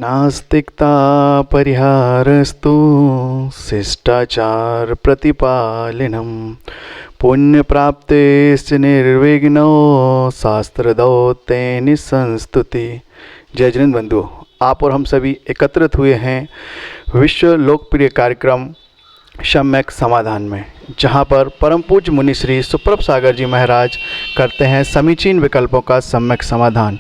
नास्तिकता परिहारस्तु शिष्टाचार प्रतिपालनम पुण्य प्राप्तेश्च निर्विघ्नो शास्त्रदौतेन संस्तुति। जय जिनेन्द्र बंधुओं, आप और हम सभी एकत्रित हुए हैं विश्व लोकप्रिय कार्यक्रम सम्यक समाधान में, जहां पर परम पूज्य मुनि श्री सुप्रभ सागर जी महाराज करते हैं समीचीन विकल्पों का सम्यक समाधान।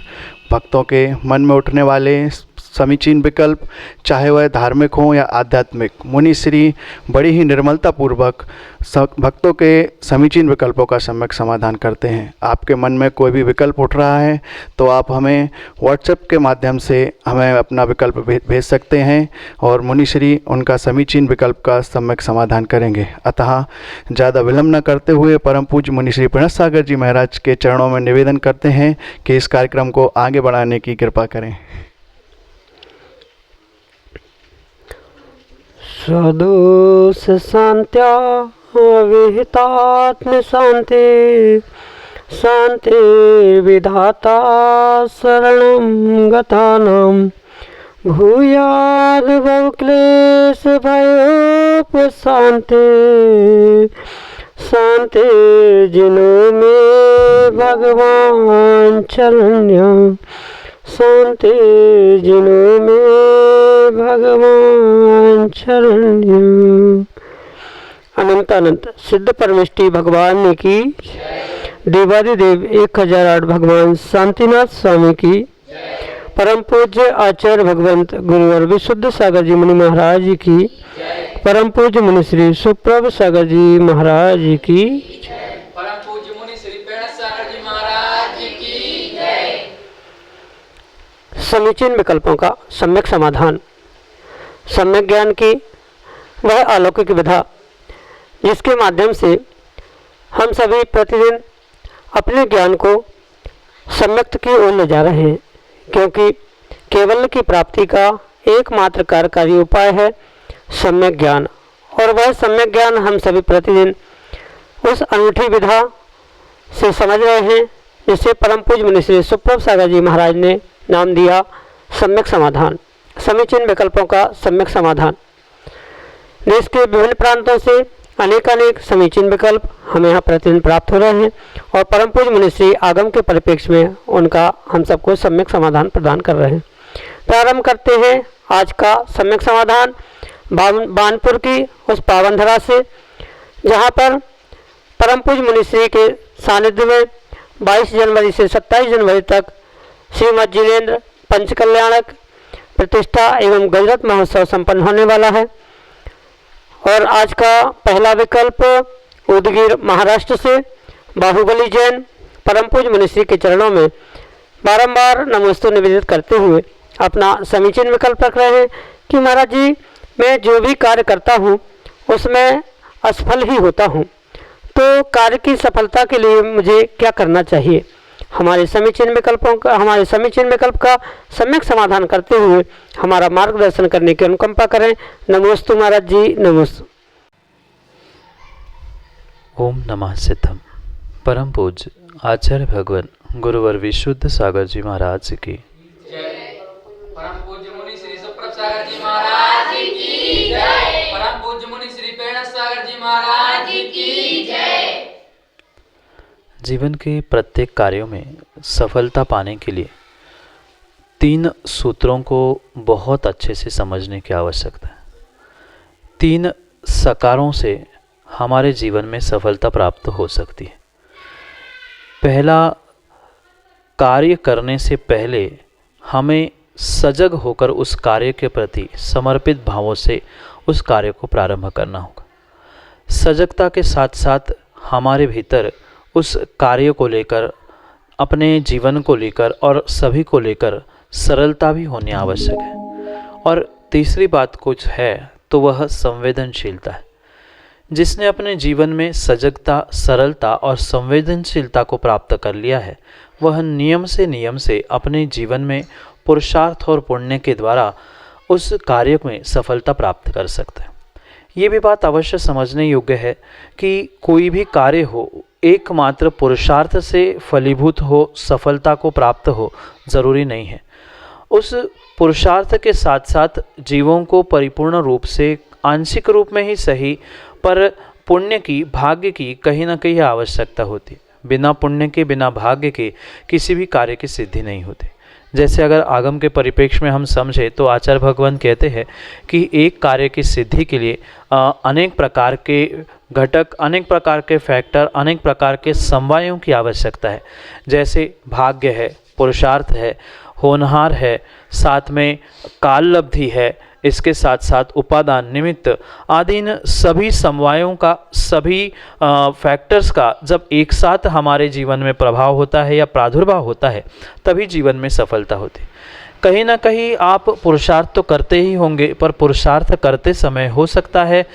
भक्तों के मन में उठने वाले समीचीन विकल्प, चाहे वह धार्मिक हों या आध्यात्मिक, मुनि श्री बड़ी ही निर्मलता पूर्वक भक्तों के समीचीन विकल्पों का सम्यक समाधान करते हैं। आपके मन में कोई भी विकल्प उठ रहा है तो आप हमें व्हाट्सएप के माध्यम से हमें अपना विकल्प भेज सकते हैं और मुनि श्री उनका समीचीन विकल्प का सम्यक समाधान करेंगे। अतः ज़्यादा विलंब न करते हुए परम पूज्य मुनि श्री प्रणत सागर जी महाराज के चरणों में निवेदन करते हैं कि इस कार्यक्रम को आगे बढ़ाने की कृपा करें। सदोष शांत्या विहितात्म शांति शांतिर्विधाता शरणं गतानां भूयाद् भवक्लेश भयोपशान्ति शांतिर्जिनो में भगवान शरण्य शांति जिनो में भगवान शरण्य। अनंत अनंत सिद्ध परमेष्टि भगवान की, देवादिदेव 1008 भगवान शांतिनाथ स्वामी की, परम पूज्य आचार्य भगवंत गुरुवर विशुद्ध सागर जी मुनि महाराज की, परम पूज्य मुनि श्री सुप्रभ सागर जी महाराज की, परम पूज्य मुनि श्री प्रणत सागर जी महाराज की जय। समीचीन विकल्पों का सम्यक समाधान। सम्यक ज्ञान की वह अलौकिक विधा जिसके माध्यम से हम सभी प्रतिदिन अपने ज्ञान को सम्यक्त की ओर ले जा रहे हैं, क्योंकि केवल की प्राप्ति का एकमात्र कार्यकारी उपाय है सम्यक ज्ञान। और वह सम्यक ज्ञान हम सभी प्रतिदिन उस अनूठी विधा से समझ रहे हैं जिसे परम पूज्य मुनि श्री सुप्रभ सागर जी महाराज ने नाम दिया सम्यक समाधान। समीचीन विकल्पों का सम्यक समाधान। देश के विभिन्न प्रांतों से अनेक समीचीन विकल्प हमें यहाँ प्रतिदिन प्राप्त हो रहे हैं और परम पूज्य मुनि श्री आगम के परिप्रेक्ष्य में उनका हम सबको सम्यक समाधान प्रदान कर रहे हैं। प्रारंभ करते हैं आज का सम्यक समाधान बानपुर की उस पावन धरा से, जहाँ पर परम पूज्य मुनि श्री के सानिध्य में 22 जनवरी से 27 जनवरी तक श्रीमद् जिनेन्द्र पंचकल्याणक प्रतिष्ठा एवं गजरत महोत्सव संपन्न होने वाला है। और आज का पहला विकल्प उदगीर महाराष्ट्र से बाहुबली जैन परम पूज्य मुनि श्री के चरणों में बारंबार नमोस्तु निवेदित करते हुए अपना समीचीन विकल्प रख रहे हैं कि महाराज जी, मैं जो भी कार्य करता हूँ उसमें असफल ही होता हूँ, तो कार्य की सफलता के लिए मुझे क्या करना चाहिए। हमारे समीचीन विकल्प का सम्यक समाधान करते हुए हमारा मार्गदर्शन करने की अनुकंपा करें। नमोस्तु महाराज जी, नमोस्तु। ओम नमः सिद्धम। परम पूज्य आचार्य भगवान गुरुवर विशुद्ध सागर जी महाराज की जय। परम पूज्य मुनि श्री सुप्रभ सागर जी महाराज की जय। परम पूज्य मुनि श्री प्रणत सागर जी महाराज की जय। जीवन के प्रत्येक कार्यों में सफलता पाने के लिए 3 सूत्रों को बहुत अच्छे से समझने की आवश्यकता है। 3 सकारों से हमारे जीवन में सफलता प्राप्त हो सकती है। पहला, कार्य करने से पहले हमें सजग होकर उस कार्य के प्रति समर्पित भावों से उस कार्य को प्रारंभ करना होगा। सजगता के साथ साथ हमारे भीतर उस कार्य को लेकर, अपने जीवन को लेकर और सभी को लेकर सरलता भी होनी आवश्यक है। और तीसरी बात कुछ है तो वह संवेदनशीलता है। जिसने अपने जीवन में सजगता, सरलता और संवेदनशीलता को प्राप्त कर लिया है, वह नियम से अपने जीवन में पुरुषार्थ और पुण्य के द्वारा उस कार्य में सफलता प्राप्त कर सकता है। ये भी बात अवश्य समझने योग्य है कि कोई भी कार्य हो एकमात्र पुरुषार्थ से फलीभूत हो, सफलता को प्राप्त हो, ज़रूरी नहीं है। उस पुरुषार्थ के साथ साथ जीवों को परिपूर्ण रूप से आंशिक रूप में ही सही पर पुण्य की, भाग्य की कहीं ना कहीं आवश्यकता होती है। बिना पुण्य के, बिना भाग्य के किसी भी कार्य की सिद्धि नहीं होती। जैसे अगर आगम के परिप्रेक्ष्य में हम समझे तो आचार्य भगवान कहते हैं कि एक कार्य की सिद्धि के लिए अनेक प्रकार के घटक, अनेक प्रकार के फैक्टर, अनेक प्रकार के समवायों की आवश्यकता है। जैसे भाग्य है, पुरुषार्थ है, होनहार है, साथ में काल लब्धि है, इसके साथ साथ उपादान, निमित्त आदि इन सभी समवायों का, सभी फैक्टर्स का जब एक साथ हमारे जीवन में प्रभाव होता है या प्रादुर्भाव होता है, तभी जीवन में सफलता होती है। कहीं ना कहीं आप पुरुषार्थ तो करते ही होंगे, पर पुरुषार्थ करते समय हो सकता है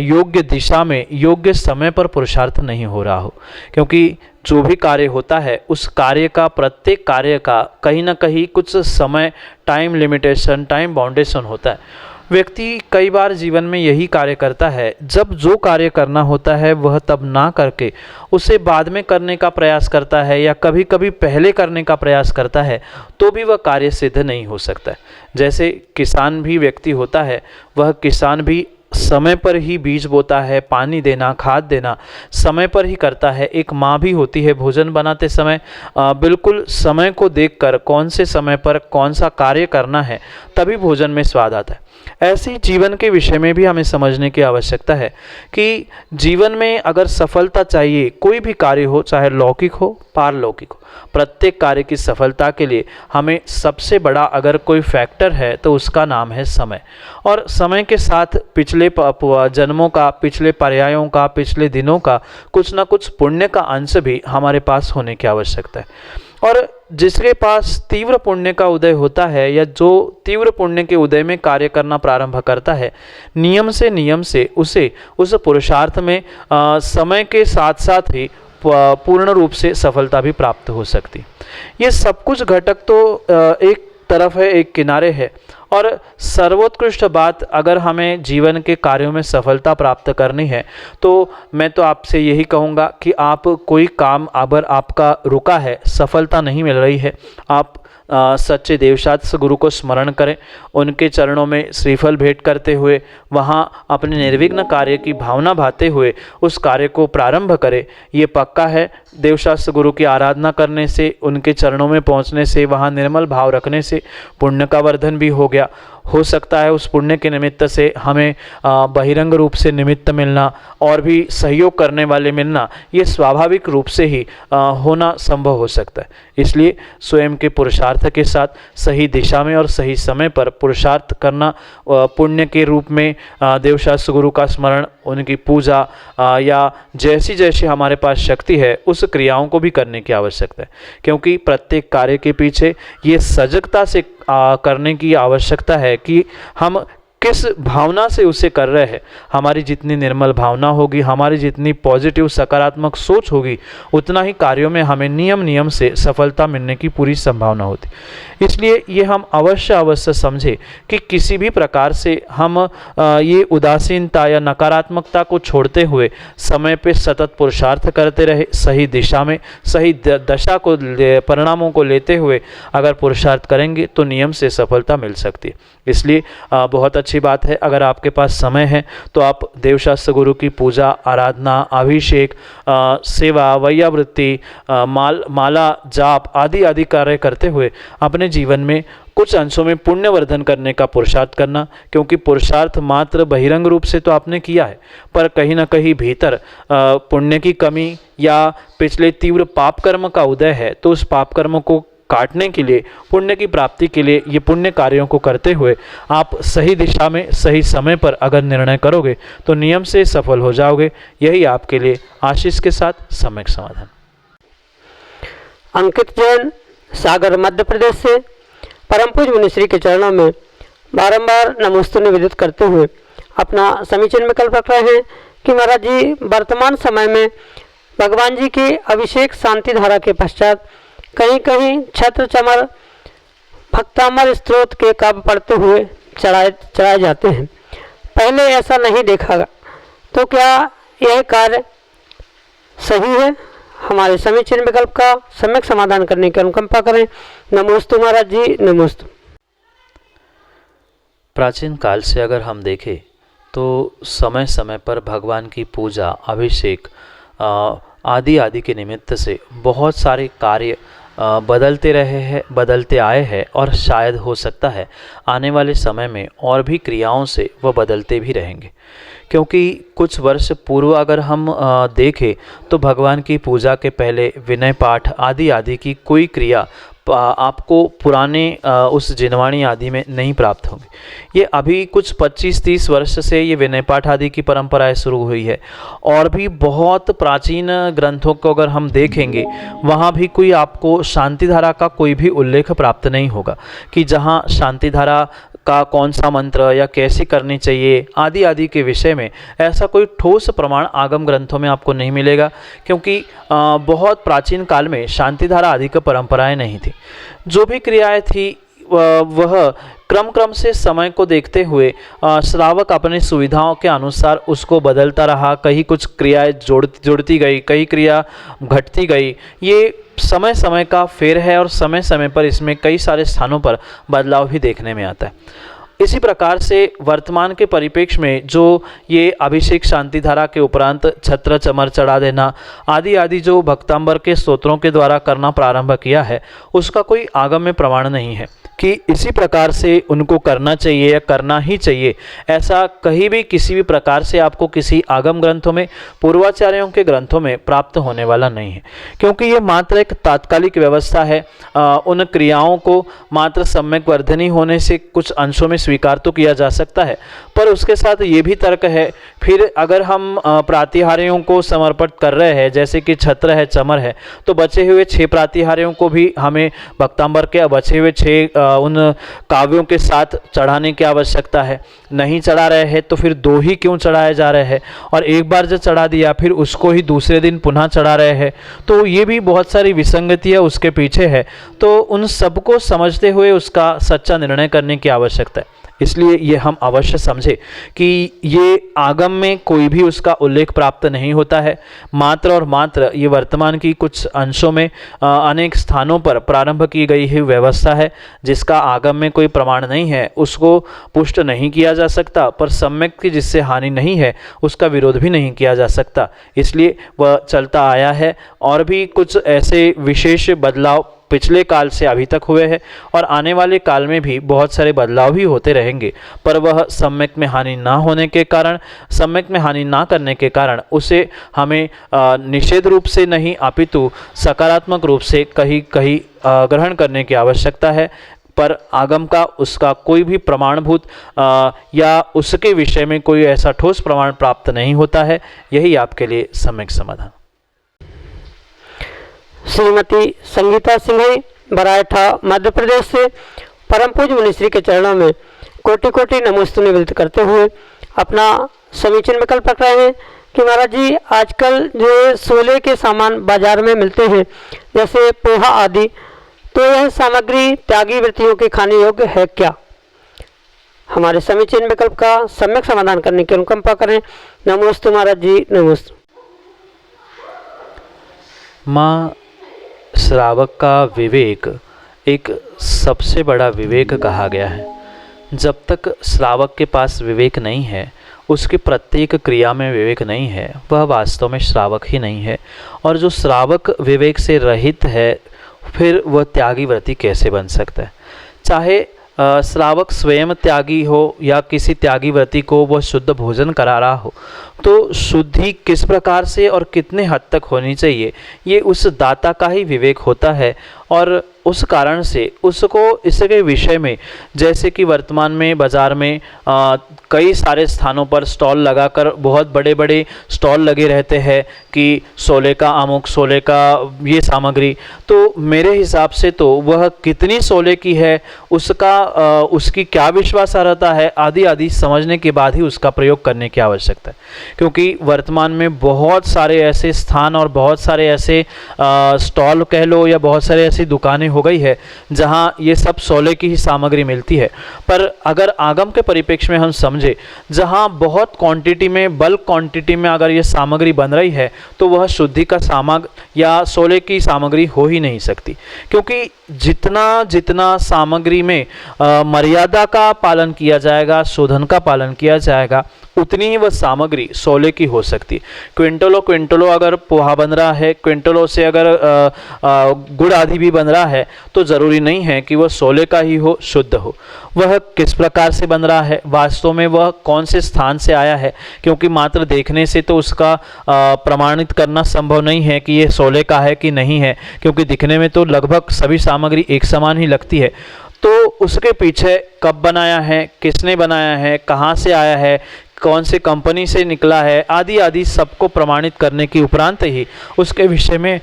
योग्य दिशा में, योग्य समय पर पुरुषार्थ नहीं हो रहा हो, क्योंकि जो भी कार्य होता है उस कार्य का, प्रत्येक कार्य का कहीं ना कहीं कुछ समय, टाइम लिमिटेशन, टाइम बाउंडेशन होता है। व्यक्ति कई बार जीवन में यही कार्य करता है, जब जो कार्य करना होता है वह तब ना करके उसे बाद में करने का प्रयास करता है या कभी कभी पहले करने का प्रयास करता है, तो भी वह कार्य सिद्ध नहीं हो सकता है। जैसे किसान भी व्यक्ति होता है, वह किसान भी समय पर ही बीज बोता है, पानी देना, खाद देना समय पर ही करता है। एक माँ भी होती है, भोजन बनाते समय बिल्कुल समय को देखकर कौन से समय पर कौन सा कार्य करना है, तभी भोजन में स्वाद आता है। ऐसे ही जीवन के विषय में भी हमें समझने की आवश्यकता है कि जीवन में अगर सफलता चाहिए, कोई भी कार्य हो, चाहे लौकिक हो, पारलौकिक हो, प्रत्येक कार्य की सफलता के लिए हमें सबसे बड़ा अगर कोई फैक्टर है तो उसका नाम है समय। और समय के साथ पिछले जन्मों का, पिछले पर्यायों का, पिछले दिनों का कुछ ना कुछ पुण्य का अंश भी हमारे पास होने की आवश्यकता है। और जिसके पास तीव्र पुण्य का उदय होता है या जो तीव्र पुण्य के उदय में कार्य करना प्रारंभ करता है, नियम से उसे उस पुरुषार्थ में समय के साथ साथ ही पूर्ण रूप से सफलता भी प्राप्त हो सकती। ये सब कुछ घटक तो एक तरफ है, एक किनारे है। और सर्वोत्कृष्ट बात, अगर हमें जीवन के कार्यों में सफलता प्राप्त करनी है तो मैं तो आपसे यही कहूँगा कि आप कोई काम अगर आपका रुका है, सफलता नहीं मिल रही है, आप सच्चे देवशास्त्र गुरु को स्मरण करें, उनके चरणों में श्रीफल भेंट करते हुए, वहाँ अपने निर्विघ्न कार्य की भावना भाते हुए उस कार्य को प्रारंभ करें। ये पक्का है, देवशास्त्र गुरु की आराधना करने से, उनके चरणों में पहुँचने से, वहाँ निर्मल भाव रखने से पुण्य का वर्धन भी हो गया। हो सकता है उस पुण्य के निमित्त से हमें बहिरंग रूप से निमित्त मिलना और भी सहयोग करने वाले मिलना, ये स्वाभाविक रूप से ही होना संभव हो सकता है। इसलिए स्वयं के पुरुषार्थ के साथ सही दिशा में और सही समय पर पुरुषार्थ करना, पुण्य के रूप में देवशास्त्र गुरु का स्मरण, उनकी पूजा या जैसी जैसी हमारे पास शक्ति है उस क्रियाओं को भी करने की आवश्यकता है। क्योंकि प्रत्येक कार्य के पीछे ये सजगता से करने की आवश्यकता है कि हम किस भावना से उसे कर रहे हैं। हमारी जितनी निर्मल भावना होगी, हमारी जितनी पॉजिटिव सकारात्मक सोच होगी, उतना ही कार्यों में हमें नियम से सफलता मिलने की पूरी संभावना होती। इसलिए ये हम अवश्य समझे कि किसी भी प्रकार से हम ये उदासीनता या नकारात्मकता को छोड़ते हुए समय पे सतत पुरुषार्थ करते रहे, सही दिशा में, सही दशा को, परिणामों को लेते हुए अगर पुरुषार्थ करेंगे तो नियम से सफलता मिल सकती है। इसलिए बहुत अच्छी बात है, अगर आपके पास समय है तो आप देवशास्त्र गुरु की पूजा, आराधना, अभिषेक, सेवा, वैयावृत्ति, माला जाप आदि कार्य करते हुए अपने जीवन में कुछ अंशों में पुण्यवर्धन करने का पुरुषार्थ करना। क्योंकि पुरुषार्थ मात्र बहिरंग रूप से तो आपने किया है, पर कहीं ना कहीं भीतर पुण्य की कमी या पिछले तीव्र पाप कर्म का उदय है, तो उस पाप कर्म को काटने के लिए, पुण्य की प्राप्ति के लिए ये पुण्य कार्यों को करते हुए आप सही दिशा में, सही समय पर अगर निर्णय करोगे तो नियम से सफल हो जाओगे। यही आपके लिए आशीष के साथ सम्यक समाधान। अंकित जैन, सागर, मध्य प्रदेश से परम पूज्य मुनिश्री के चरणों में बारंबार नमोस्तु निवेदित करते हुए अपना समीचीन विकल्प रख रहे हैं कि महाराज जी, वर्तमान समय में भगवान जी की अभिषेक शांति धारा के पश्चात कहीं कहीं छत्र चमर भक्तामर स्त्रोत के काव्य पढ़ते हुए चढ़ाए जाते हैं। पहले ऐसा नहीं देखा, तो क्या यह कार्य सही है? हमारे समीचीन विकल्प का सम्यक समाधान करने की अनुकंपा करें। नमोस्तु महाराज जी, नमोस्तु। प्राचीन काल से अगर हम देखें तो समय समय पर भगवान की पूजा, अभिषेक आदि आदि के निमित्त से बहुत सारे कार्य बदलते आए हैं और शायद हो सकता है आने वाले समय में और भी क्रियाओं से वह बदलते भी रहेंगे। क्योंकि कुछ वर्ष पूर्व अगर हम देखें तो भगवान की पूजा के पहले विनय पाठ आदि आदि की कोई क्रिया आपको पुराने उस जिनवाणी आदि में नहीं प्राप्त होंगी। ये अभी कुछ 25-30 वर्ष से ये विनय पाठ आदि की परंपराएं शुरू हुई है और भी बहुत प्राचीन ग्रंथों को अगर हम देखेंगे वहाँ भी कोई आपको शांतिधारा का कोई भी उल्लेख प्राप्त नहीं होगा कि जहाँ शांतिधारा का कौन सा मंत्र या कैसे करनी चाहिए आदि आदि के विषय में ऐसा कोई ठोस प्रमाण आगम ग्रंथों में आपको नहीं मिलेगा। क्योंकि बहुत प्राचीन काल में शांतिधारा आदि की परंपराएं नहीं थी। जो भी क्रियाएं थी वह क्रम से समय को देखते हुए श्रावक अपनी सुविधाओं के अनुसार उसको बदलता रहा। कहीं कुछ क्रियाएं जोड़ती गई, कई क्रिया घटती गई। ये समय समय का फेर है और समय समय पर इसमें कई सारे स्थानों पर बदलाव भी देखने में आता है। इसी प्रकार से वर्तमान के परिप्रेक्ष्य में जो ये अभिषेक शांतिधारा के उपरांत छत्र चमर चढ़ा देना आदि आदि जो भक्तांबर के स्तोत्रों के द्वारा करना प्रारंभ किया है उसका कोई आगम में प्रमाण नहीं है कि इसी प्रकार से उनको करना चाहिए या करना ही चाहिए। ऐसा कहीं भी किसी भी प्रकार से आपको किसी आगम ग्रंथों में, पूर्वाचार्यों के ग्रंथों में प्राप्त होने वाला नहीं है। क्योंकि ये मात्र एक तात्कालिक व्यवस्था है। उन क्रियाओं को मात्र सम्यक वर्धनी होने से कुछ अंशों में स्वीकार तो किया जा सकता है, पर उसके साथ ये भी तर्क है फिर अगर हम प्रातिहार्यों को समर्पित कर रहे हैं, जैसे कि छत्र है, चमर है, तो बचे हुए 6 प्रातिहार्यों को भी हमें भक्तांबर के बचे हुए 6 उन काव्यों के साथ चढ़ाने की आवश्यकता है। नहीं चढ़ा रहे हैं तो फिर 2 ही क्यों चढ़ाए जा रहे हैं, और एक बार जब चढ़ा दिया फिर उसको ही दूसरे दिन पुनः चढ़ा रहे हैं, तो ये भी बहुत सारी विसंगतियाँ उसके पीछे है। तो उन सबको समझते हुए उसका सच्चा निर्णय करने की आवश्यकता है। इसलिए ये हम अवश्य समझे कि ये आगम में कोई भी उसका उल्लेख प्राप्त नहीं होता है। मात्र और मात्र ये वर्तमान की कुछ अंशों में अनेक स्थानों पर प्रारंभ की गई हुई व्यवस्था है, जिसका आगम में कोई प्रमाण नहीं है, उसको पुष्ट नहीं किया जा सकता, पर सम्यक की जिससे हानि नहीं है उसका विरोध भी नहीं किया जा सकता। इसलिए वह चलता आया है और भी कुछ ऐसे विशेष बदलाव पिछले काल से अभी तक हुए हैं और आने वाले काल में भी बहुत सारे बदलाव भी होते रहेंगे, पर वह सम्यक में हानि ना होने के कारण, सम्यक में हानि ना करने के कारण उसे हमें निषेध रूप से नहीं अपितु सकारात्मक रूप से कहीं कहीं ग्रहण करने की आवश्यकता है। पर आगम का उसका कोई भी प्रमाणभूत या उसके विषय में कोई ऐसा ठोस प्रमाण प्राप्त नहीं होता है। यही आपके लिए सम्यक समाधान। श्रीमती संगीता सिंह बरायठा मध्य प्रदेश से परम पूज्य मुनिश्री के चरणों में कोटि कोटि नमोस्तु निवेदित करते हुए अपना समीचीन विकल्प रख रहे हैं कि महाराज जी आजकल जो सोले के सामान बाजार में मिलते हैं जैसे पोहा आदि, तो यह सामग्री त्यागी वृत्तियों के खाने योग्य है क्या? हमारे समीचीन विकल्प का सम्यक समाधान करने की अनुकंपा करें। नमोस्तु महाराज जी, नमोस्तु। माँ श्रावक का विवेक एक सबसे बड़ा विवेक कहा गया है। जब तक श्रावक के पास विवेक नहीं है, उसकी प्रत्येक क्रिया में विवेक नहीं है, वह वास्तव में श्रावक ही नहीं है। और जो श्रावक विवेक से रहित है फिर वह त्यागी व्रती कैसे बन सकता है? चाहे श्रावक स्वयं त्यागी हो या किसी त्यागी व्रती को वह शुद्ध भोजन करा रहा हो, तो शुद्धि किस प्रकार से और कितने हद तक होनी चाहिए ये उस दाता का ही विवेक होता है। और उस कारण से उसको इसके विषय में, जैसे कि वर्तमान में बाज़ार में कई सारे स्थानों पर स्टॉल लगाकर बहुत बड़े बड़े स्टॉल लगे रहते हैं कि सोले का अमुक, सोले का ये सामग्री, तो मेरे हिसाब से तो वह कितनी सोले की है, उसकी क्या विश्वासार्हता है आदि आदि समझने के बाद ही उसका प्रयोग करने की आवश्यकता है। क्योंकि वर्तमान में बहुत सारे ऐसे स्थान और बहुत सारे ऐसे स्टॉल कह लो या बहुत सारे ऐसी दुकानें हो गई है जहां ये सब सोले की ही सामग्री मिलती है। पर अगर आगम के परिप्रेक्ष्य में हम समझे, जहां बहुत क्वांटिटी में, बल्क क्वांटिटी में अगर ये सामग्री बन रही है तो वह शुद्धि का सामग्री या सोले की सामग्री हो ही नहीं सकती, क्योंकि जितना जितना सामग्री में मर्यादा का पालन किया जाएगा, शोधन का पालन किया जाएगा, उतनी ही वह सामग्री सोले की हो सकती। क्विंटलों क्विंटलों अगर पोहा बन रहा है, क्विंटलों से अगर गुड़ आदि भी बन रहा है, तो ज़रूरी नहीं है कि वह सोले का ही हो, शुद्ध हो। वह किस प्रकार से बन रहा है, वास्तव में वह कौन से स्थान से आया है, क्योंकि मात्र देखने से तो उसका प्रमाणित करना संभव नहीं है कि ये सोले का है कि नहीं है, क्योंकि दिखने में तो लगभग सभी सामग्री एक समान ही लगती है। तो उसके पीछे कब बनाया है, किसने बनाया है, कहाँ से आया है, कौन से कंपनी से निकला है, आदि आदि सबको प्रमाणित करने के उपरांत ही उसके विषय में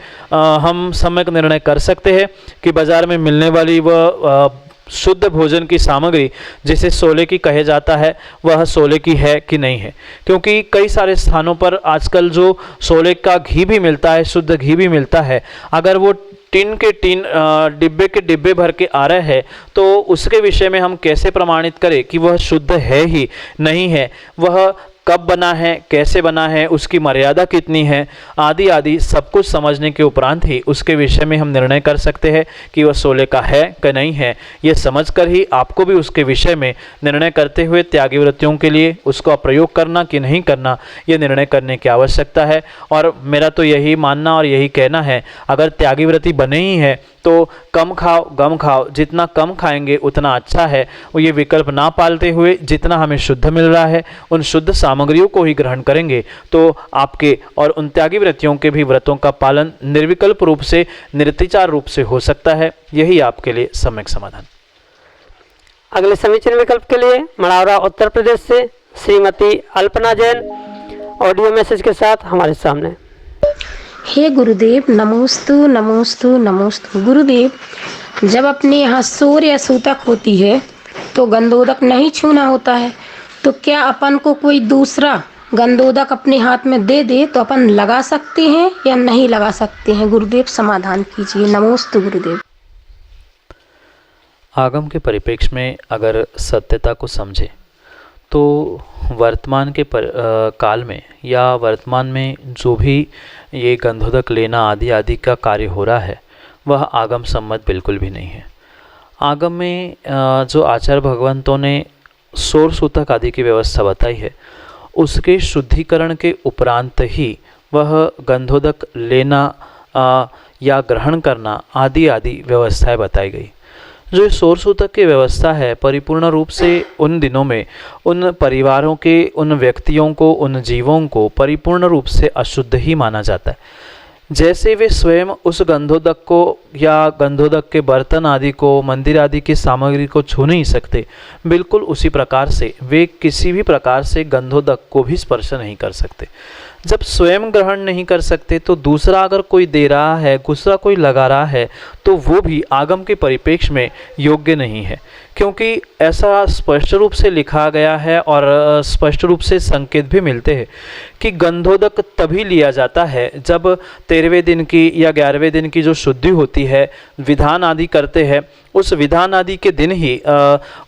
हम सम्यक निर्णय कर सकते हैं कि बाज़ार में मिलने वाली वह शुद्ध भोजन की सामग्री जिसे सोले की कहे जाता है, वह सोले की है कि नहीं है। क्योंकि कई सारे स्थानों पर आजकल जो सोले का घी भी मिलता है, शुद्ध घी भी मिलता है, अगर वो टिन के टिन, डिब्बे के डिब्बे भर के आ रहे हैं, तो उसके विषय में हम कैसे प्रमाणित करें कि वह शुद्ध है ही नहीं है, वह कब बना है, कैसे बना है, उसकी मर्यादा कितनी है, आदि आदि सब कुछ समझने के उपरांत ही उसके विषय में हम निर्णय कर सकते हैं कि वह सोले का है कि नहीं है। ये समझकर ही आपको भी उसके विषय में निर्णय करते हुए त्यागी वृत्तियों के लिए उसका प्रयोग करना कि नहीं करना, ये निर्णय करने की आवश्यकता है। और मेरा तो यही मानना और यही कहना है, अगर त्यागी वृत्ति बने ही है तो कम खाओ गम खाओ, जितना कम खाएंगे उतना अच्छा है। वो ये विकल्प ना पालते हुए जितना हमें शुद्ध मिल रहा है उन शुद्ध सामग्रियों को ही ग्रहण करेंगे तो आपके और उन त्यागी वृत्तियों के भी व्रतों का पालन निर्विकल्प रूप से, निर्तिचार रूप से हो सकता है। यही आपके लिए सम्यक समाधान। अगले समीचीन विकल्प के लिए मड़ावरा उत्तर प्रदेश से श्रीमती अल्पना जैन ऑडियो मैसेज के साथ हमारे सामने। हे गुरुदेव, नमोस्तु नमोस्तु नमोस्तु। गुरुदेव, जब अपने यहाँ सूर या सूतक होती है तो गंधोदक नहीं छूना होता है, तो क्या अपन को कोई दूसरा गंधोदक अपने हाथ में दे दे तो अपन लगा सकते हैं या नहीं लगा सकते हैं? गुरुदेव समाधान कीजिए। नमोस्तु गुरुदेव। आगम के परिप्रेक्ष्य में अगर सत्यता को समझे तो वर्तमान के काल में या वर्तमान में जो भी ये गंधोदक लेना आदि आदि का कार्य हो रहा है वह आगम सम्मत बिल्कुल भी नहीं है। आगम में जो आचार्य भगवंतों ने सौर सूतक आदि की व्यवस्था बताई है, उसके शुद्धिकरण के उपरांत ही वह गंधोदक लेना या ग्रहण करना आदि आदि व्यवस्थाएं बताई गई। जो सौर सूतक की व्यवस्था है, परिपूर्ण रूप से उन दिनों में उन परिवारों के, उन व्यक्तियों को, उन जीवों को परिपूर्ण रूप से अशुद्ध ही माना जाता है। जैसे वे स्वयं उस गंधोदक को या गंधोदक के बर्तन आदि को, मंदिर आदि की सामग्री को छू नहीं सकते, बिल्कुल उसी प्रकार से वे किसी भी प्रकार से गंधोदक को भी स्पर्श नहीं कर सकते। जब स्वयं ग्रहण नहीं कर सकते तो दूसरा अगर कोई दे रहा है, दूसरा कोई लगा रहा है, तो वो भी आगम के परिप्रेक्ष्य में योग्य नहीं है, क्योंकि ऐसा स्पष्ट रूप से लिखा गया है और स्पष्ट रूप से संकेत भी मिलते हैं कि गंधोदक तभी लिया जाता है जब 13वें दिन की या 11वें दिन की जो शुद्धि होती है, विधान आदि करते हैं, उस विधान आदि के दिन ही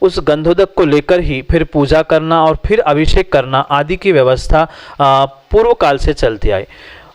उस गंधोदक को लेकर ही फिर पूजा करना और फिर अभिषेक करना आदि की व्यवस्था पूर्व काल से चलती आई।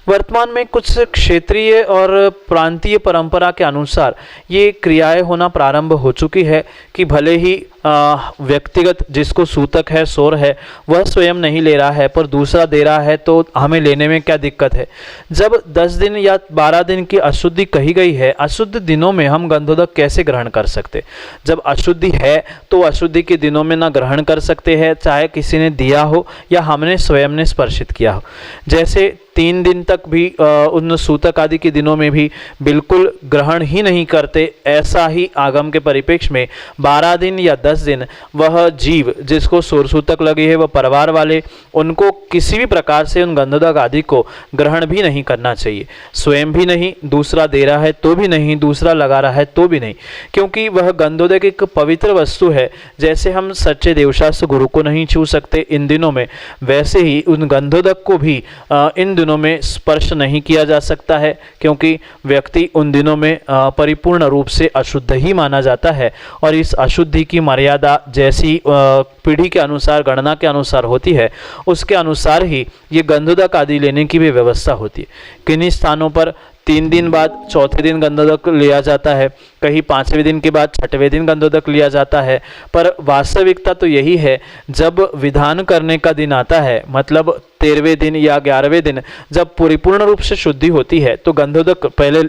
वर्तमान में कुछ क्षेत्रीय और प्रांतीय परंपरा के अनुसार ये क्रियाएं होना प्रारंभ हो चुकी है कि भले ही व्यक्तिगत जिसको सूतक है, सौर है, वह स्वयं नहीं ले रहा है पर दूसरा दे रहा है, तो हमें लेने में क्या दिक्कत है। जब 10 दिन या 12 दिन की अशुद्धि कही गई है, अशुद्ध दिनों में हम गंधोदक कैसे ग्रहण कर सकते? जब अशुद्धि है तो अशुद्धि के दिनों में ना ग्रहण कर सकते हैं, चाहे किसी ने दिया हो या हमने स्वयं ने स्पर्शित किया हो। जैसे 3 दिन तक भी उन सूतक आदि के दिनों में भी बिल्कुल ग्रहण ही नहीं करते, ऐसा ही आगम के परिप्रेक्ष्य में 12 दिन या 10 10 दिन वह जीव जिसको सुरसूतक लगी है, वह परिवार वाले उनको किसी भी प्रकार से उन गंधोदक आदि को ग्रहण भी नहीं करना चाहिए। स्वयं भी नहीं, दूसरा दे रहा है तो भी नहीं, दूसरा लगा रहा है तो भी नहीं, क्योंकि वह गंधोदक एक पवित्र वस्तु है। जैसे हम सच्चे देवशास्त्र गुरु को नहीं छू सकते इन दिनों में, वैसे ही उन गंधोदक को भी इन दिनों में स्पर्श नहीं किया जा सकता है, क्योंकि व्यक्ति उन दिनों में परिपूर्ण रूप से अशुद्ध ही माना जाता है। और इस अशुद्धि की मर्यादा जैसी पीढ़ी के अनुसार, गणना के अनुसार होती है, उसके अनुसार ही ये गंधोदक आदि लेने की भी व्यवस्था होती है। किन्हीं स्थानों पर 3 दिन बाद चौथे दिन गंधोदक लिया जाता है, कहीं 5वें दिन के बाद 6वें दिन गंधोदक लिया जाता है। पर वास्तविकता तो यही है, जब विधान करने का दिन आता है, मतलब 13वें दिन या 11वें दिन जब परिपूर्ण रूप से शुद्धि होती है, तो गंधोदक पहले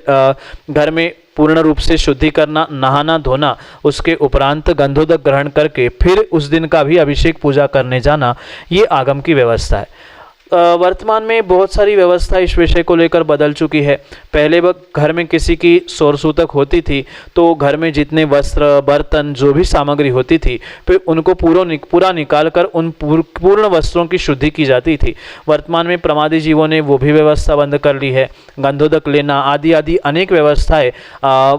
घर में पूर्ण रूप से शुद्धि करना, नहाना धोना, उसके उपरांत गंधोदक ग्रहण करके फिर उस दिन का भी अभिषेक पूजा करने जाना, ये आगम की व्यवस्था है। वर्तमान में बहुत सारी व्यवस्था इस विषय को लेकर बदल चुकी है। पहले वक्त घर में किसी की सौरसूतक होती थी तो घर में जितने वस्त्र, बर्तन, जो भी सामग्री होती थी, फिर उनको पूरा निकाल कर उन पूर्ण वस्त्रों की शुद्धि की जाती थी। वर्तमान में प्रमादी जीवों ने वो भी व्यवस्था बंद कर ली है। गंधोदक लेना आदि आदि अनेक व्यवस्थाएं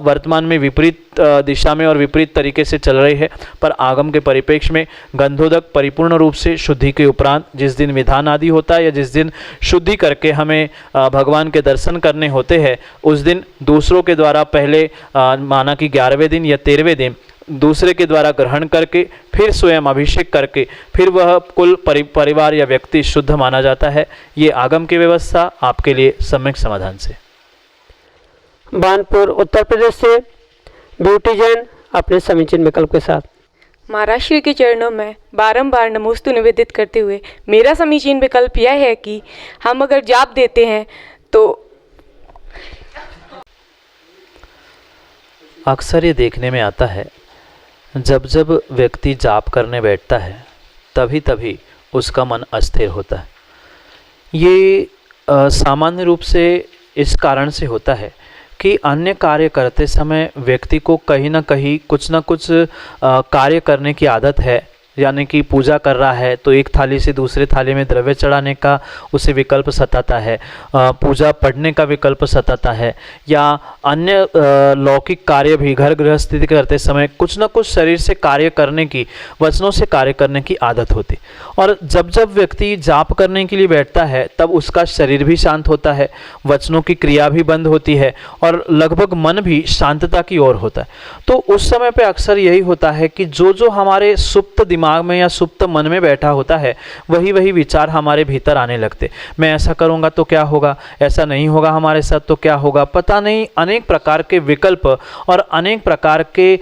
वर्तमान में विपरीत दिशा में और विपरीत तरीके से चल रही है। पर आगम के परिप्रेक्ष्य में गंधोदक परिपूर्ण रूप से शुद्धि के उपरांत जिस दिन विधान आदि होता है या जिस दिन शुद्धि करके हमें भगवान के दर्शन करने होते हैं, उस दिन दूसरों के द्वारा पहले माना कि 11वें दिन या 13वें दिन दूसरे के द्वारा ग्रहण करके फिर स्वयं अभिषेक करके फिर वह कुल परिवार या व्यक्ति शुद्ध माना जाता है। ये आगम की व्यवस्था आपके लिए सम्यक समाधान से। बानपुर उत्तर प्रदेश से ब्यूटी जैन अपने समीचीन विकल्प के साथ। महाराज श्री के चरणों में बारंबार नमोस्तु निवेदित करते हुए मेरा समीचीन विकल्प यह है कि हम अगर जाप देते हैं तो अक्सर ये देखने में आता है, जब जब व्यक्ति जाप करने बैठता है तभी तभी उसका मन अस्थिर होता है। ये सामान्य रूप से इस कारण से होता है कि अन्य कार्य करते समय व्यक्ति को कहीं ना कहीं कुछ ना कुछ कार्य करने की आदत है। यानी कि पूजा कर रहा है तो एक थाली से दूसरे थाली में द्रव्य चढ़ाने का उसे विकल्प सताता है, पूजा पढ़ने का विकल्प सताता है, या अन्य लौकिक कार्य भी घर गृहस्थी करते समय कुछ न कुछ शरीर से कार्य करने की, वचनों से कार्य करने की आदत होती। और जब जब व्यक्ति जाप करने के लिए बैठता है तब उसका शरीर भी शांत होता है, वचनों की क्रिया भी बंद होती है और लगभग मन भी शांतता की ओर होता है। तो उस समय पे अक्सर यही होता है कि जो हमारे सुप्त दिमाग में या सुप्त मन में बैठा होता है वही विचार हमारे भीतर आने लगते। मैं ऐसा करूंगा तो क्या होगा, ऐसा नहीं होगा हमारे साथ तो क्या होगा, पता नहीं, अनेक प्रकार के विकल्प और अनेक प्रकार के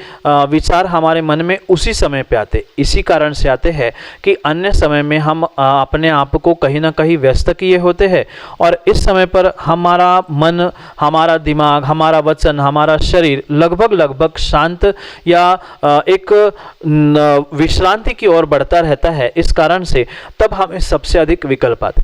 विचार हमारे मन में उसी समय पे आते। इसी कारण से आते हैं कि अन्य समय में हम अपने आप को कहीं ना कहीं व्यस्त किए होते हैं और इस समय पर हमारा मन, हमारा दिमाग, हमारा वचन, हमारा शरीर लगभग शांत या एक विश्रांति की ओर बढ़ता रहता है। इस कारण से तब हमें सबसे अधिक विकल्प आते।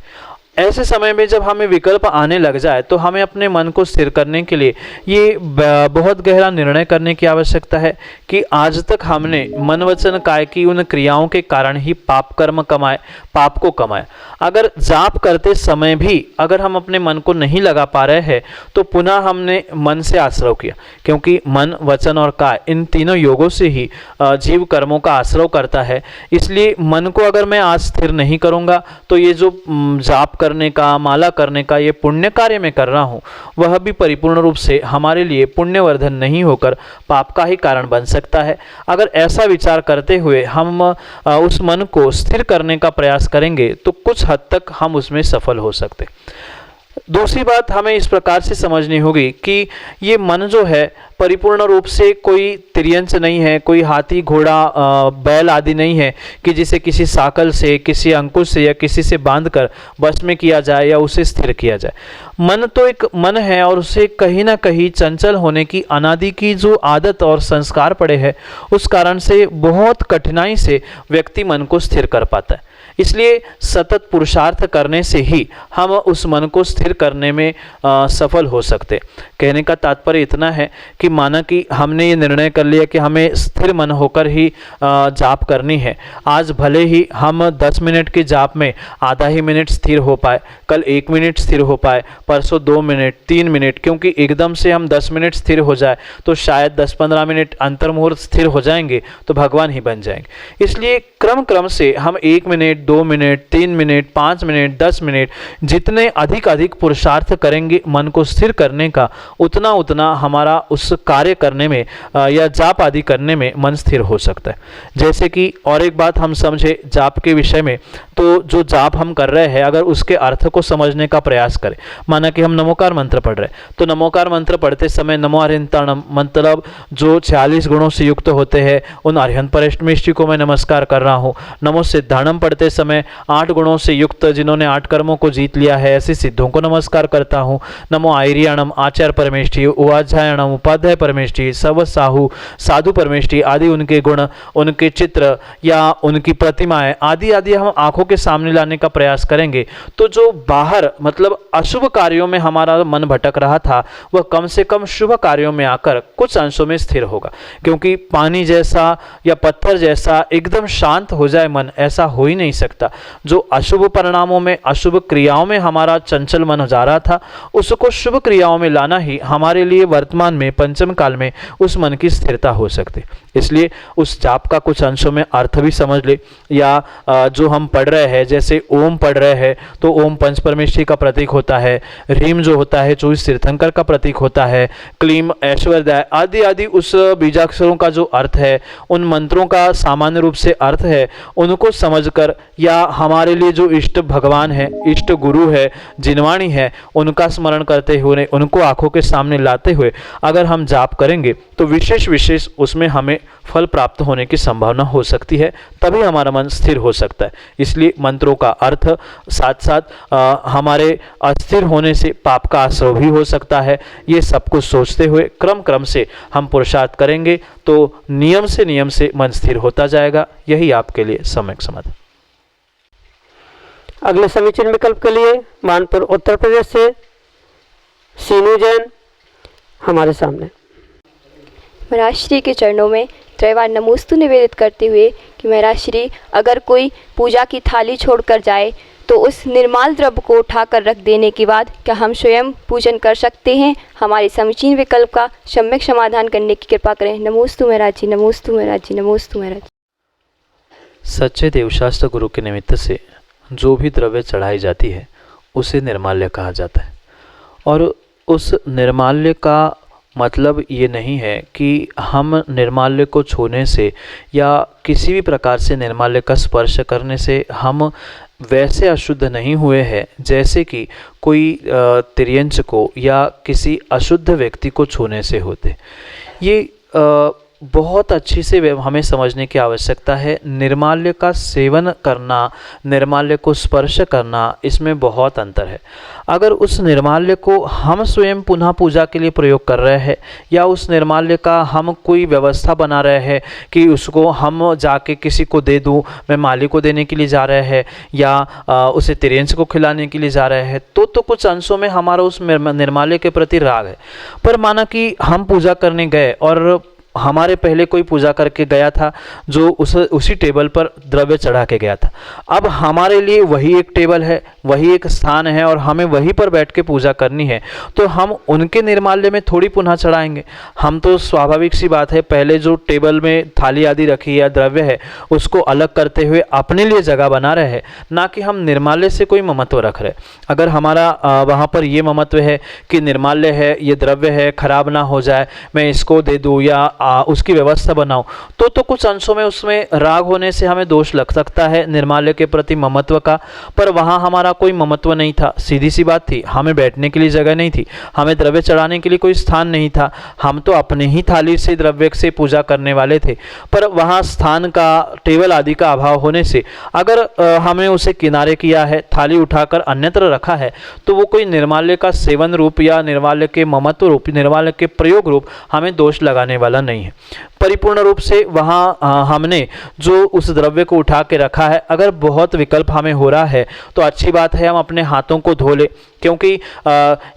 ऐसे समय में जब हमें विकल्प आने लग जाए तो हमें अपने मन को स्थिर करने के लिए ये बहुत गहरा निर्णय करने की आवश्यकता है कि आज तक हमने मन वचन काय की उन क्रियाओं के कारण ही पाप कर्म कमाए, पाप को कमाए। अगर जाप करते समय भी अगर हम अपने मन को नहीं लगा पा रहे हैं तो पुनः हमने मन से आश्रव किया, क्योंकि मन, वचन और काय इन तीनों योगों से ही जीव कर्मों का आश्रव करता है। इसलिए मन को अगर मैं आज स्थिर नहीं करूँगा तो ये जो जाप करने का, माला करने का ये पुण्य कार्य मैं कर रहा हूँ वह भी परिपूर्ण रूप से हमारे लिए पुण्यवर्धन नहीं होकर पाप का ही कारण बन सकता है। अगर ऐसा विचार करते हुए हम उस मन को स्थिर करने का प्रयास करेंगे तो कुछ हद तक हम उसमें सफल हो सकते। दूसरी बात हमें इस प्रकार से समझनी होगी कि ये मन जो है परिपूर्ण रूप से कोई तिर्यंच नहीं है, कोई हाथी, घोड़ा, बैल आदि नहीं है कि जिसे किसी साकल से, किसी अंकुश से या किसी से बांधकर वश में किया जाए या उसे स्थिर किया जाए। मन तो एक मन है और उसे कहीं ना कहीं चंचल होने की अनादि की जो आदत और संस्कार पड़े हैं उस कारण से बहुत कठिनाई से व्यक्ति मन को स्थिर कर पाता है। इसलिए सतत पुरुषार्थ करने से ही हम उस मन को स्थिर करने में सफल हो सकते। कहने का तात्पर्य इतना है कि माना कि हमने ये निर्णय कर लिया कि हमें स्थिर मन होकर ही जाप करनी है। आज भले ही हम 10 मिनट के जाप में आधा ही मिनट स्थिर हो पाए, कल 1 मिनट स्थिर हो पाए, परसों 2 मिनट, 3 मिनट, क्योंकि एकदम से हम 10 मिनट स्थिर हो जाए तो शायद 10-15 मिनट अंतर्मुहूर्त स्थिर हो जाएंगे तो भगवान ही बन जाएंगे। इसलिए क्रम क्रम से हम 1 minute, 2 minute, 3 minute, 5 minute, 10 minute, जितने अधिक पुरुषार्थ करेंगे मन को स्थिर करने का, उतना उतना हमारा उस कार्य करने में या जाप आदि करने में मन स्थिर हो सकता है। जैसे कि और एक बात हम समझे जाप के विषय में, तो जो जाप हम कर रहे हैं अगर उसके अर्थ को समझने का प्रयास करें, माना कि हम नमोकार मंत्र पढ़ रहे हैं तो नमोकार मंत्र पढ़ते समय नमो अरिहंताणम मतलब जो 46 गुणों से युक्त होते हैं उन अरिहंत परमेष्ठी को मैं नमस्कार कर रहा हूँ। नमो सिद्धाणम पढ़ते समय 8 गुणों से युक्त जिन्होंने 8 कर्मों को जीत लिया है ऐसे सिद्धों को नमस्कार करता हूँ। नमो आयरियाणम आचार्य परमेष्ठी, उपाध्यायणम उपाध्याय परमेष्ठी, सव साहू साधु परमेष्ठी आदि उनके गुण, उनके चित्र या उनकी प्रतिमाएं आदि आदि हम आंखों के सामने लाने का प्रयास करेंगे तो जो बाहर मतलब अशुभ कार्यों में हमारा मन भटक रहा था वह कम से कम शुभ कार्यों में आकर कुछ अंशों में स्थिर होगा। क्योंकि पानी जैसा या पत्थर जैसा एकदम शांत हो जाए मन, ऐसा हो ही नहीं सकता। जो अशुभ परिणामों में, अशुभ क्रियाओं में हमारा चंचल मन जा रहा था उसको शुभ क्रियाओं में लाना ही हमारे लिए वर्तमान में पंचम काल में उस मन की स्थिरता हो सकती। इसलिए उस जाप का कुछ अंशों में अर्थ भी समझ ले, या जो हम पढ़ रहे हैं जैसे ओम पढ़ रहे हैं तो ओम पंच परमेष्ठी का प्रतीक होता है, ह्रीम जो होता है 24 तीर्थंकर का प्रतीक होता है, क्लीम ऐश्वर्यदाय आदि आदि उस बीजाक्षरों का जो अर्थ है, उन मंत्रों का सामान्य रूप से अर्थ है, उनको समझकर या हमारे लिए जो इष्ट भगवान है, इष्ट गुरु है, जिनवाणी है, उनका स्मरण करते हुए, उनको आंखों के सामने लाते हुए अगर हम जाप करेंगे तो विशेष उसमें हमें फल प्राप्त होने की संभावना हो सकती है, तभी हमारा मन स्थिर हो सकता है। इसलिए मंत्रों का अर्थ साथ साथ हमारे अस्थिर होने से पाप का आश्रय भी हो सकता है। ये सब कुछ सोचते हुए क्रम क्रम से हम पुरुषार्थ करेंगे तो नियम से मन स्थिर होता जाएगा। यही आपके लिए सम्यक समाधान। अगले समीचीन विकल्प के लिए मानपुर उत्तर प्रदेश से सीनू जैन हमारे सामने। महाराज श्री के चरणों में त्रयवार नमोस्तु निवेदित करते हुए कि महाराज श्री अगर कोई पूजा की थाली छोड़कर जाए तो उस निर्माल द्रव्य को उठाकर रख देने के बाद क्या हम स्वयं पूजन कर सकते हैं? हमारे समीचीन विकल्प का सम्यक समाधान करने की कृपा करें। नमोस्तु महाराज जी, नमोस्तु महाराज जी, नमोस्तु महाराज जी। सच्चे देवशास्त्र गुरु के निमित्त से जो भी द्रव्य चढ़ाई जाती है उसे निर्माल्य कहा जाता है। और उस निर्माल्य का मतलब ये नहीं है कि हम निर्माल्य को छूने से या किसी भी प्रकार से निर्माल्य का स्पर्श करने से हम वैसे अशुद्ध नहीं हुए हैं जैसे कि कोई तिर्यंच को या किसी अशुद्ध व्यक्ति को छूने से होते। ये बहुत अच्छी से हमें समझने की आवश्यकता है। निर्माल्य का सेवन करना, निर्माल्य को स्पर्श करना, इसमें बहुत अंतर है। अगर उस निर्माल्य को हम स्वयं पुनः पूजा के लिए प्रयोग कर रहे हैं या उस निर्माल्य का हम कोई व्यवस्था बना रहे हैं कि उसको हम जाके किसी को दे दूँ, मैं माली को देने के लिए जा रहे हैं या उसे तिर्यंच को खिलाने के लिए जा रहे हैं, तो कुछ अंशों में हमारा उस निर्माल्य के प्रति राग है। पर माना कि हम पूजा करने गए और हमारे पहले कोई पूजा करके गया था जो उसी टेबल पर द्रव्य चढ़ा के गया था। अब हमारे लिए वही एक टेबल है, वही एक स्थान है और हमें वहीं पर बैठ के पूजा करनी है, तो हम उनके निर्माल्य में थोड़ी पुनः चढ़ाएंगे। हम तो स्वाभाविक सी बात है पहले जो टेबल में थाली आदि रखी या द्रव्य है उसको अलग करते हुए अपने लिए जगह बना रहे हैं, ना कि हम निर्माल्य से कोई ममत्व रख रहे। अगर हमारा वहाँ पर ये ममत्व है कि निर्माल्य है, ये द्रव्य है, खराब ना हो जाए, मैं इसको दे दूँ या उसकी व्यवस्था बनाऊं, तो कुछ अंशों में उसमें राग होने से हमें दोष लग सकता है निर्माल्य के प्रति ममत्व का। पर वहाँ हमारा कोई ममत्व नहीं था, सीधी सी बात थी, हमें बैठने के लिए जगह नहीं थी, हमें द्रव्य चढ़ाने के लिए कोई स्थान नहीं था, हम तो अपने ही थाली से द्रव्य से पूजा करने वाले थे। पर वहाँ स्थान का, टेबल आदि का अभाव होने से अगर हमें उसे किनारे किया है, थाली उठाकर अन्यत्र रखा है, तो वो कोई निर्माल्य का सेवन रूप या निर्माल्य के ममत्व रूप, निर्माल्य के प्रयोग रूप हमें दोष लगाने वाला नहीं है। परिपूर्ण रूप से वहाँ हमने जो उस द्रव्य को उठा के रखा है, अगर बहुत विकल्प हमें हो रहा है तो अच्छी बात है हम अपने हाथों को धो ले, क्योंकि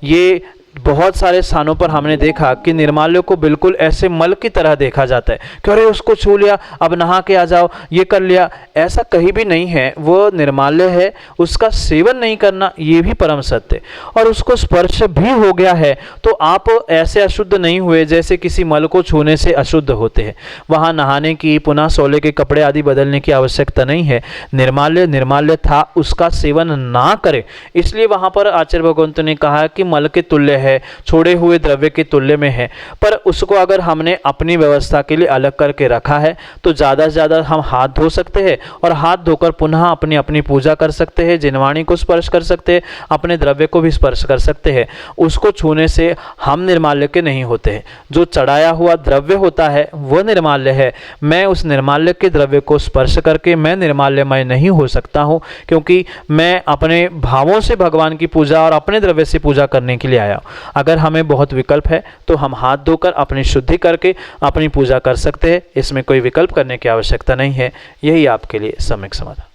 ये बहुत सारे स्थानों पर हमने देखा कि निर्माल्य को बिल्कुल ऐसे मल की तरह देखा जाता है कि अरे उसको छू लिया, अब नहा के आ जाओ, ये कर लिया। ऐसा कहीं भी नहीं है, वो निर्माल्य है, उसका सेवन नहीं करना ये भी परम सत्य। और उसको स्पर्श भी हो गया है तो आप ऐसे अशुद्ध नहीं हुए जैसे किसी मल को छूने से अशुद्ध होते हैं। वहाँ नहाने की, पुनः सोले के कपड़े आदि बदलने की आवश्यकता नहीं है। निर्माल्य था, उसका सेवन ना करें। इसलिए वहाँ पर आचार्य भगवंत ने कहा कि मल के तुल्य है, छोड़े हुए द्रव्य के तुल्य में है। पर उसको अगर हमने अपनी व्यवस्था के लिए अलग करके रखा है तो ज़्यादा से ज़्यादा हम हाथ धो सकते हैं और हाथ धोकर पुनः अपनी अपनी पूजा कर सकते हैं, जिनवाणी को स्पर्श कर सकते हैं, अपने द्रव्य को भी स्पर्श कर सकते हैं। उसको छूने से हम निर्माल्य के नहीं होते हैं। जो चढ़ाया हुआ द्रव्य होता है वह निर्माल्य है। मैं उस निर्माल्य के द्रव्य को स्पर्श करके मैं निर्माल्यमय नहीं हो सकता हूँ, क्योंकि मैं अपने भावों से भगवान की पूजा और अपने द्रव्य से पूजा करने के लिए आया। अगर हमें बहुत विकल्प है तो हम हाथ धोकर अपनी शुद्धि करके अपनी पूजा कर सकते हैं। इसमें कोई विकल्प करने की आवश्यकता नहीं है। यही आपके लिए सम्यक समाधान।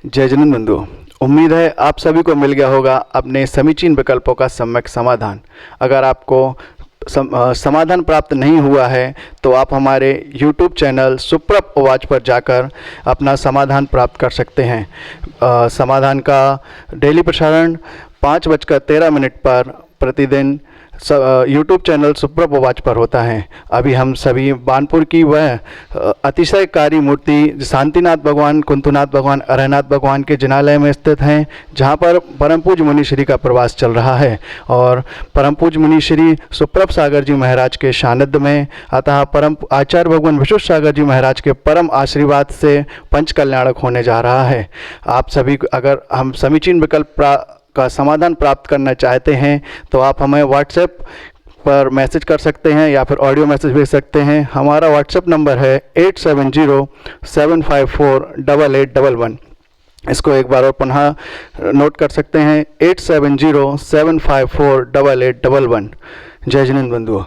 जय जैन बंधु, उम्मीद है आप सभी को मिल गया होगा अपने समीचीन विकल्पों का सम्यक समाधान। अगर आपको समाधान प्राप्त नहीं हुआ है तो आप हमारे YouTube चैनल सुप्रभ उवाच पर जाकर अपना समाधान प्राप्त कर सकते हैं। समाधान का डेली प्रसारण 5:13 पर प्रतिदिन YouTube चैनल सुप्रभ उवाच पर होता है। अभी हम सभी बानपुर की वह अतिशयकारी मूर्ति शांतिनाथ भगवान, कुंतुनाथ भगवान, अरहनाथ भगवान के जिनालय में स्थित हैं, जहां पर परम पूज्य मुनि श्री का प्रवास चल रहा है। और परम पूज्य मुनि श्री सुप्रभ सागर जी महाराज के सानिध्य में, अतः परम आचार्य भगवान विश्वेश्वर सागर जी महाराज के परम आशीर्वाद से पंच कल्याणक होने जा रहा है। आप सभी अगर हम समीचीन विकल्प का समाधान प्राप्त करना चाहते हैं तो आप हमें व्हाट्सएप पर मैसेज कर सकते हैं या फिर ऑडियो मैसेज भेज सकते हैं। हमारा व्हाट्सएप नंबर है 8707548811। इसको एक बार और पुनः नोट कर सकते हैं, 8707548811। जय जिनेंद्र बंधु।